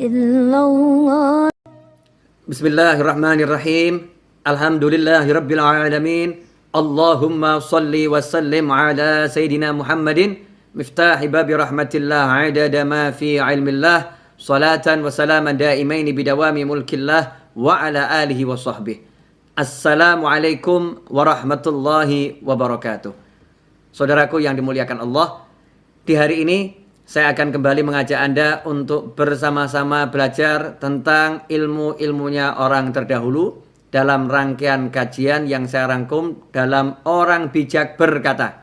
إلا الله. Bismillahirrahmanirrahim. Alhamdulillahirabbil alamin. Allahumma salli wa sallim ala sayyidina Muhammadin miftahi babi rahmatillah adada ma fi ilmillah salatan wa salaman daimaini bidawami mulkillah wa ala alihi wa sahbihi. Assalamualaikum warahmatullahi wabarakatuh. Saudaraku yang dimuliakan Allah, di hari ini saya akan kembali mengajak Anda untuk bersama-sama belajar tentang ilmu-ilmunya orang terdahulu dalam rangkaian kajian yang saya rangkum dalam Orang Bijak Berkata.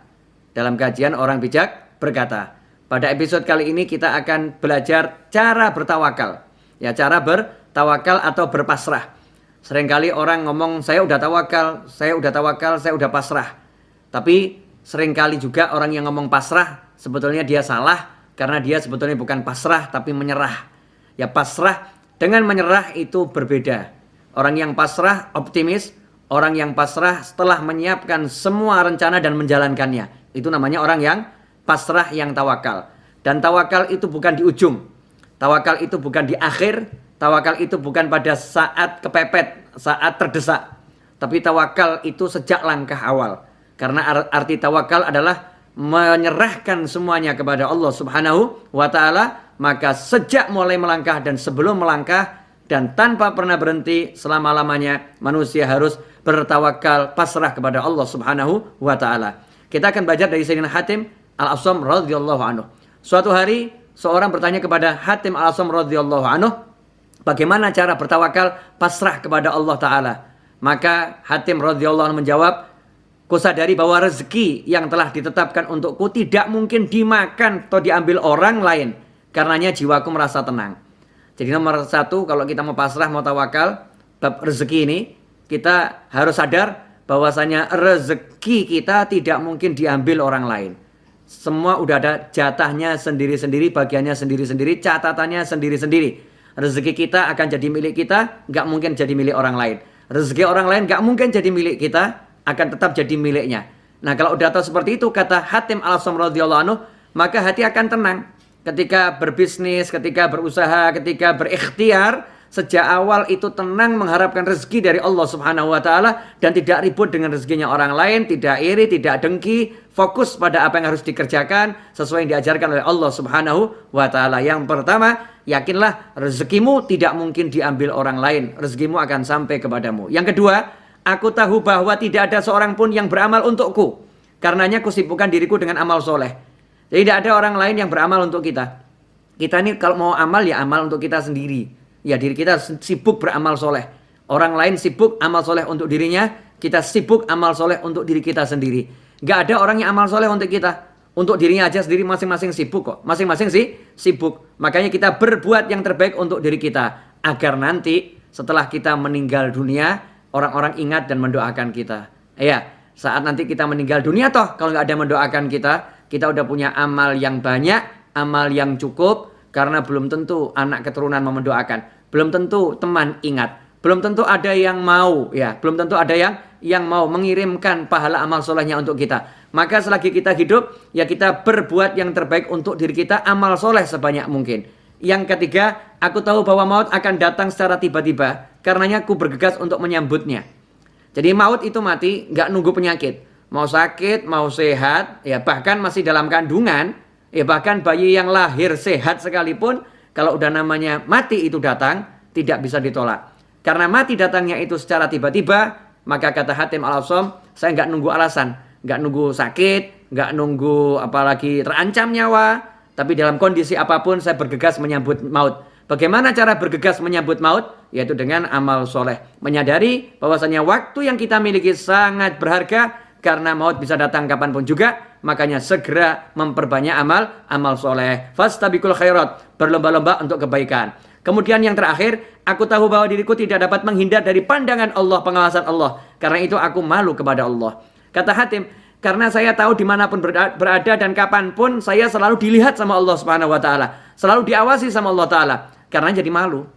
Dalam kajian Orang Bijak Berkata. Pada episode kali ini kita akan belajar cara bertawakal. Ya, cara bertawakal atau berpasrah. Seringkali orang ngomong, saya udah tawakal, saya udah pasrah. Tapi seringkali juga orang yang ngomong pasrah, sebetulnya dia salah. Karena dia sebetulnya bukan pasrah tapi menyerah. Ya, pasrah dengan menyerah itu berbeda. Orang yang pasrah optimis. Orang yang pasrah setelah menyiapkan semua rencana dan menjalankannya. Itu namanya orang yang pasrah, yang tawakal. Dan tawakal itu bukan di ujung. Tawakal itu bukan di akhir. Tawakal itu bukan pada saat kepepet, saat terdesak. Tapi tawakal itu sejak langkah awal. Karena arti tawakal adalah menyerahkan semuanya kepada Allah Subhanahu wa ta'ala. Maka sejak mulai melangkah dan sebelum melangkah dan tanpa pernah berhenti selama-lamanya, manusia harus bertawakal, pasrah kepada Allah Subhanahu wa ta'ala. Kita akan belajar dari Sayyidina Hatim Al-Asam radhiyallahu anhu. Suatu hari seorang bertanya kepada Hatim Al-Asam radhiyallahu anhu, bagaimana cara bertawakal, pasrah kepada Allah ta'ala. Maka Hatim radhiyallahu anhu menjawab, kusadari bahwa rezeki yang telah ditetapkan untukku tidak mungkin dimakan atau diambil orang lain. Karenanya jiwaku merasa tenang. Jadi nomor satu, kalau kita mau pasrah, mau tawakal, bab rezeki ini, kita harus sadar bahwasanya rezeki kita tidak mungkin diambil orang lain. Semua udah ada jatahnya sendiri-sendiri, bagiannya sendiri-sendiri, catatannya sendiri-sendiri. Rezeki kita akan jadi milik kita, nggak mungkin jadi milik orang lain. Rezeki orang lain nggak mungkin jadi milik kita, akan tetap jadi miliknya. Nah, kalau udah tahu seperti itu, kata Hatim Al-Asam radhiyallahu anhu, maka hati akan tenang. Ketika berbisnis, ketika berusaha, ketika berikhtiar, sejak awal itu tenang mengharapkan rezeki dari Allah Subhanahu wa ta'ala dan tidak ribut dengan rezekinya orang lain, tidak iri, tidak dengki, fokus pada apa yang harus dikerjakan sesuai yang diajarkan oleh Allah Subhanahu wa ta'ala. Yang pertama, yakinlah rezekimu tidak mungkin diambil orang lain. Rezekimu akan sampai kepadamu. Yang kedua, aku tahu bahwa tidak ada seorang pun yang beramal untukku. Karenanya kusibukkan diriku dengan amal soleh. Jadi tidak ada orang lain yang beramal untuk kita. Kita ini kalau mau amal, ya amal untuk kita sendiri. Ya, diri kita sibuk beramal soleh. Orang lain sibuk amal soleh untuk dirinya. Kita sibuk amal soleh untuk diri kita sendiri. Gak ada orang yang amal soleh untuk kita. Untuk dirinya aja sendiri masing-masing sibuk kok. Masing-masing sibuk. Makanya kita berbuat yang terbaik untuk diri kita. Agar nanti setelah kita meninggal dunia, orang-orang ingat dan mendoakan kita. Ya, saat nanti kita meninggal dunia toh, kalau nggak ada mendoakan kita udah punya amal yang banyak, amal yang cukup, karena belum tentu anak keturunan mau mendoakan, belum tentu teman ingat, belum tentu ada yang mau, ya, belum tentu ada yang mau mengirimkan pahala amal solehnya untuk kita. Maka selagi kita hidup, ya kita berbuat yang terbaik untuk diri kita, amal soleh sebanyak mungkin. Yang ketiga, aku tahu bahwa maut akan datang secara tiba-tiba. Karenanya aku bergegas untuk menyambutnya. Jadi maut itu mati, nggak nunggu penyakit. Mau sakit, mau sehat, ya bahkan masih dalam kandungan, ya bahkan bayi yang lahir sehat sekalipun, kalau udah namanya mati itu datang, tidak bisa ditolak. Karena mati datangnya itu secara tiba-tiba, maka kata Hatim Al-Asam, saya nggak nunggu alasan, nggak nunggu sakit, nggak nunggu apalagi terancam nyawa. Tapi dalam kondisi apapun saya bergegas menyambut maut. Bagaimana cara bergegas menyambut maut? Yaitu dengan amal soleh. Menyadari bahwasanya waktu yang kita miliki sangat berharga. Karena maut bisa datang kapanpun juga. Makanya segera memperbanyak amal soleh. Fastabiqul khairat. Berlomba-lomba untuk kebaikan. Kemudian yang terakhir, aku tahu bahwa diriku tidak dapat menghindar dari pandangan Allah, pengawasan Allah. Karena itu aku malu kepada Allah. Kata Hatim, karena saya tahu dimanapun berada dan kapanpun saya selalu dilihat sama Allah Subhanahu wa ta'ala. Selalu diawasi sama Allah ta'ala. Karena jadi malu.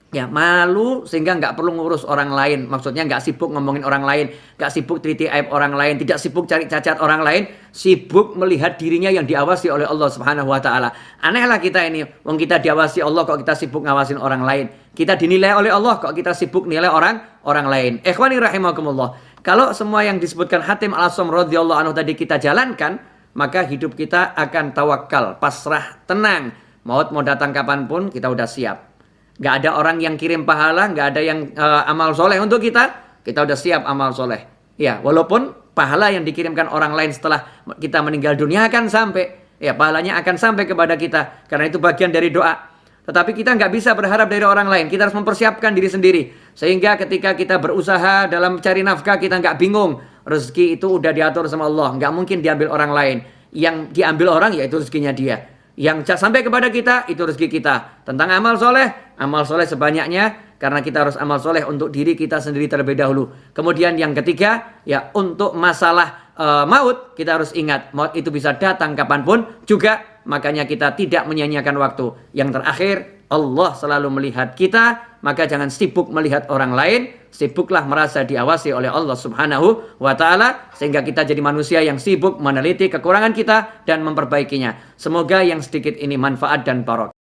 Ya, malu sehingga nggak perlu ngurus orang lain. Maksudnya nggak sibuk ngomongin orang lain, nggak sibuk teliti aib orang lain, tidak sibuk cari cacat orang lain, sibuk melihat dirinya yang diawasi oleh Allah Subhanahu wa taala. Anehlah kita ini, wong kita diawasi Allah kok kita sibuk ngawasin orang lain. Kita dinilai oleh Allah kok kita sibuk nilai orang lain. Ikhwani rahimakumullah. Kalau semua yang disebutkan Hatim Al-Asam radhiyallahu anhu tadi kita jalankan, maka hidup kita akan tawakal, pasrah, tenang. Maut mau datang kapanpun kita udah siap. Gak ada orang yang kirim pahala, gak ada yang amal soleh untuk kita udah siap amal soleh. Ya, walaupun pahala yang dikirimkan orang lain setelah kita meninggal dunia akan sampai. Ya, pahalanya akan sampai kepada kita. Karena itu bagian dari doa. Tetapi kita nggak bisa berharap dari orang lain. Kita harus mempersiapkan diri sendiri. Sehingga ketika kita berusaha dalam mencari nafkah, kita nggak bingung. Rezeki itu udah diatur sama Allah. Nggak mungkin diambil orang lain. Yang diambil orang, yaitu rezekinya dia. Yang sampai kepada kita, itu rezeki kita. Tentang amal soleh sebanyaknya. Karena kita harus amal soleh untuk diri kita sendiri terlebih dahulu. Kemudian yang ketiga, ya untuk masalah maut, kita harus ingat. Maut itu bisa datang kapanpun juga. Makanya kita tidak menyia-nyiakan waktu. Yang terakhir, Allah selalu melihat kita. Maka jangan sibuk melihat orang lain. Sibuklah merasa diawasi oleh Allah Subhanahu wa ta'ala. Sehingga kita jadi manusia yang sibuk meneliti kekurangan kita dan memperbaikinya. Semoga yang sedikit ini manfaat dan barokah.